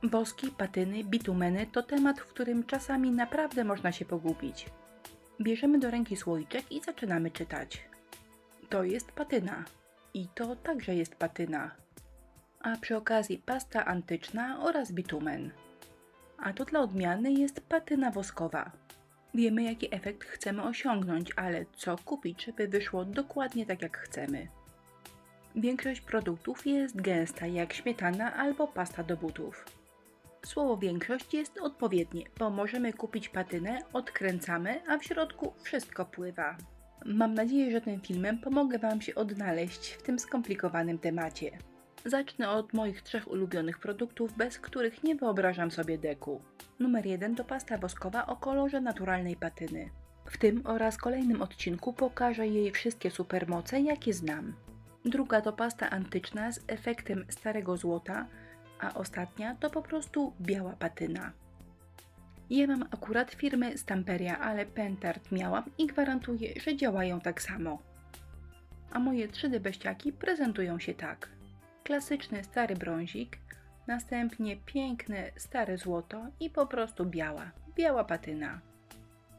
Woski, patyny, bitumeny to temat, w którym czasami naprawdę można się pogubić. Bierzemy do ręki słoiczek i zaczynamy czytać. To jest patyna. I to także jest patyna. A przy okazji pasta antyczna oraz bitumen. A to dla odmiany jest patyna woskowa. Wiemy, jaki efekt chcemy osiągnąć, ale co kupić, żeby wyszło dokładnie tak, jak chcemy. Większość produktów jest gęsta, jak śmietana albo pasta do butów. Słowo większość jest odpowiednie, bo możemy kupić patynę, odkręcamy, a w środku wszystko pływa. Mam nadzieję, że tym filmem pomogę Wam się odnaleźć w tym skomplikowanym temacie. Zacznę od moich 3 ulubionych produktów, bez których nie wyobrażam sobie deku. Numer 1 to pasta woskowa o kolorze naturalnej patyny. W tym oraz kolejnym odcinku pokażę jej wszystkie supermoce, jakie znam. Druga to pasta antyczna z efektem starego złota, a ostatnia to po prostu biała patyna. Ja mam akurat firmy Stamperia, ale Pentard miałam i gwarantuję, że działają tak samo. A moje 3D beściaki prezentują się tak. Klasyczny stary brązik, następnie piękne stare złoto i po prostu biała patyna.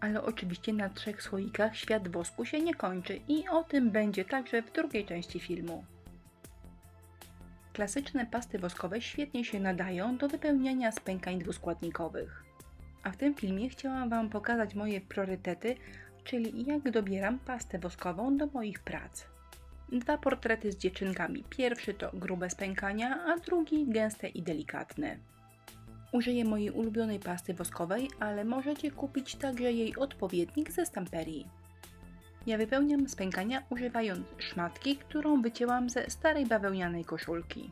Ale oczywiście na 3 słoikach świat wosku się nie kończy i o tym będzie także w drugiej części filmu. Klasyczne pasty woskowe świetnie się nadają do wypełniania spękań dwuskładnikowych. A w tym filmie chciałam Wam pokazać moje priorytety, czyli jak dobieram pastę woskową do moich prac. 2 portrety z dziewczynkami. Pierwszy to grube spękania, a drugi gęste i delikatne. Użyję mojej ulubionej pasty woskowej, ale możecie kupić także jej odpowiednik ze Stamperii. Ja wypełniam spękania używając szmatki, którą wycięłam ze starej bawełnianej koszulki.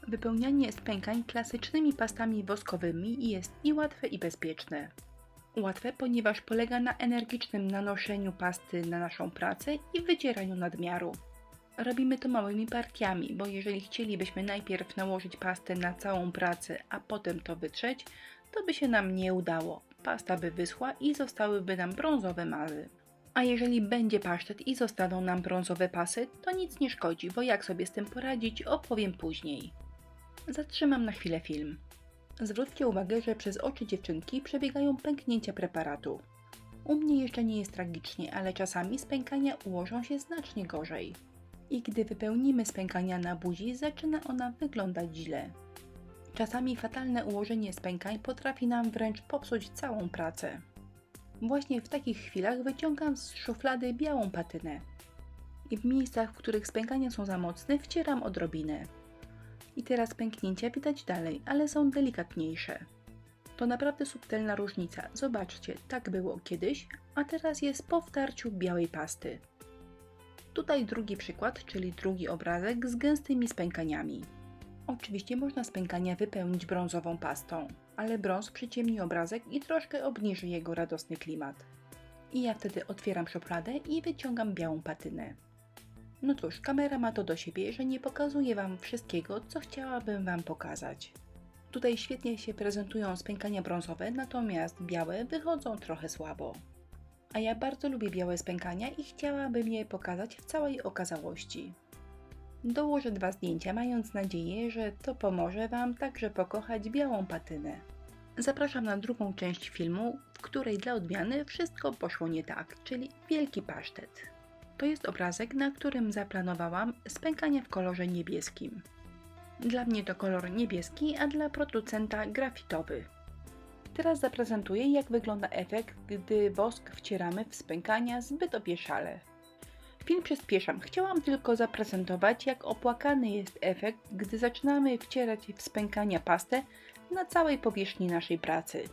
Wypełnianie spękań klasycznymi pastami woskowymi jest i łatwe i bezpieczne. Łatwe, ponieważ polega na energicznym nanoszeniu pasty na naszą pracę i wycieraniu nadmiaru. Robimy to małymi partiami, bo jeżeli chcielibyśmy najpierw nałożyć pastę na całą pracę, a potem to wytrzeć, to by się nam nie udało. Pasta by wyschła i zostałyby nam brązowe mazy. A jeżeli będzie pasztet i zostaną nam brązowe pasy, to nic nie szkodzi, bo jak sobie z tym poradzić, opowiem później. Zatrzymam na chwilę film. Zwróćcie uwagę, że przez oczy dziewczynki przebiegają pęknięcia preparatu. U mnie jeszcze nie jest tragicznie, ale czasami spękania ułożą się znacznie gorzej. I gdy wypełnimy spękania na buzi, zaczyna ona wyglądać źle. Czasami fatalne ułożenie spękań potrafi nam wręcz popsuć całą pracę. Właśnie w takich chwilach wyciągam z szuflady białą patynę. I w miejscach, w których spękania są za mocne, wcieram odrobinę. I teraz pęknięcia widać dalej, ale są delikatniejsze. To naprawdę subtelna różnica. Zobaczcie, tak było kiedyś, a teraz jest po wtarciu białej pasty. Tutaj drugi przykład, czyli drugi obrazek z gęstymi spękaniami. Oczywiście można spękania wypełnić brązową pastą, ale brąz przyciemni obrazek i troszkę obniży jego radosny klimat. I ja wtedy otwieram szufladę i wyciągam białą patynę. No cóż, kamera ma to do siebie, że nie pokazuje Wam wszystkiego, co chciałabym Wam pokazać. Tutaj świetnie się prezentują spękania brązowe, natomiast białe wychodzą trochę słabo. A ja bardzo lubię białe spękania i chciałabym je pokazać w całej okazałości. Dołożę 2 zdjęcia, mając nadzieję, że to pomoże Wam także pokochać białą patynę. Zapraszam na drugą część filmu, w której dla odmiany wszystko poszło nie tak, czyli wielki pasztet. To jest obrazek, na którym zaplanowałam spękania w kolorze niebieskim. Dla mnie to kolor niebieski, a dla producenta grafitowy. Teraz zaprezentuję, jak wygląda efekt, gdy wosk wcieramy w spękania zbyt opieszale. Film przyspieszam. Chciałam tylko zaprezentować, jak opłakany jest efekt, gdy zaczynamy wcierać w spękania pastę na całej powierzchni naszej pracy.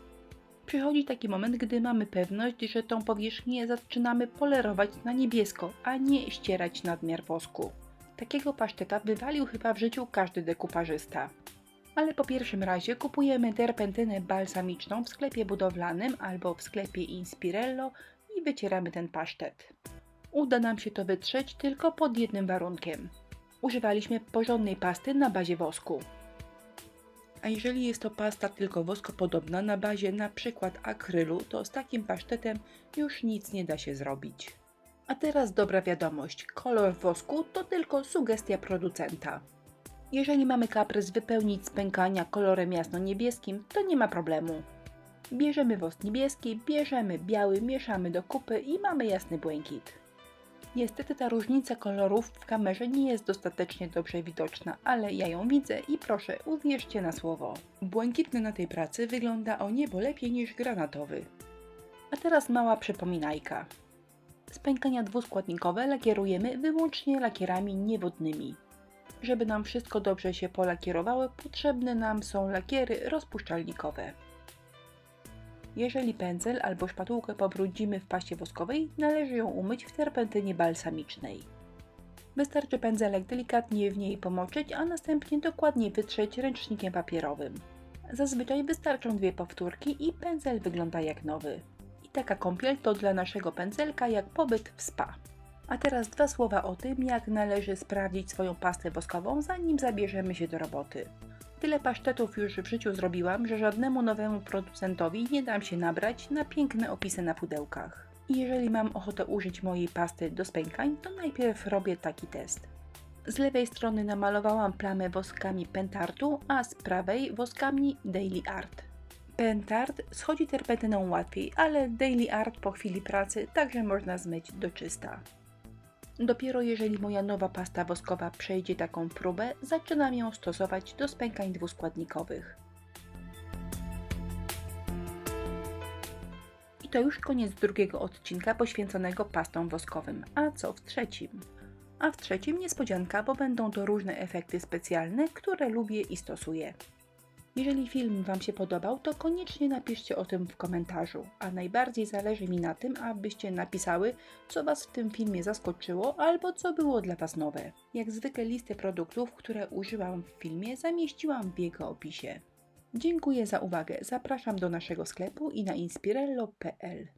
Przychodzi taki moment, gdy mamy pewność, że tą powierzchnię zaczynamy polerować na niebiesko, a nie ścierać nadmiar wosku. Takiego paszteta wywalił chyba w życiu każdy dekupażysta. Ale po pierwszym razie kupujemy terpentynę balsamiczną w sklepie budowlanym albo w sklepie Inspirello i wycieramy ten pasztet. Uda nam się to wytrzeć tylko pod jednym warunkiem. Używaliśmy porządnej pasty na bazie wosku. A jeżeli jest to pasta tylko woskopodobna na bazie np. akrylu, to z takim pasztetem już nic nie da się zrobić. A teraz dobra wiadomość, kolor wosku to tylko sugestia producenta. Jeżeli mamy kaprys wypełnić spękania kolorem jasno-niebieskim, to nie ma problemu. Bierzemy wosk niebieski, bierzemy biały, mieszamy do kupy i mamy jasny błękit. Niestety ta różnica kolorów w kamerze nie jest dostatecznie dobrze widoczna, ale ja ją widzę i proszę, uwierzcie na słowo. Błękitny na tej pracy wygląda o niebo lepiej niż granatowy. A teraz mała przypominajka. Spękania dwuskładnikowe lakierujemy wyłącznie lakierami niewodnymi. Żeby nam wszystko dobrze się polakierowało, potrzebne nam są lakiery rozpuszczalnikowe. Jeżeli pędzel albo szpatułkę pobrudzimy w paście woskowej, należy ją umyć w terpentynie balsamicznej. Wystarczy pędzelek delikatnie w niej pomoczyć, a następnie dokładnie wytrzeć ręcznikiem papierowym. Zazwyczaj wystarczą 2 powtórki i pędzel wygląda jak nowy. I taka kąpiel to dla naszego pędzelka jak pobyt w spa. A teraz 2 słowa o tym, jak należy sprawdzić swoją pastę woskową, zanim zabierzemy się do roboty. Tyle pasztetów już w życiu zrobiłam, że żadnemu nowemu producentowi nie dam się nabrać na piękne opisy na pudełkach. I jeżeli mam ochotę użyć mojej pasty do spękań, to najpierw robię taki test. Z lewej strony namalowałam plamę woskami Pentartu, a z prawej woskami Daily Art. Pentart schodzi terpentyną łatwiej, ale Daily Art po chwili pracy także można zmyć do czysta. Dopiero jeżeli moja nowa pasta woskowa przejdzie taką próbę, zaczynam ją stosować do spękań dwuskładnikowych. I to już koniec drugiego odcinka poświęconego pastom woskowym. A co w trzecim? A w trzecim niespodzianka, bo będą to różne efekty specjalne, które lubię i stosuję. Jeżeli film Wam się podobał, to koniecznie napiszcie o tym w komentarzu, a najbardziej zależy mi na tym, abyście napisały, co Was w tym filmie zaskoczyło albo co było dla Was nowe. Jak zwykle listę produktów, które użyłam w filmie, zamieściłam w jego opisie. Dziękuję za uwagę, zapraszam do naszego sklepu i na inspirello.pl.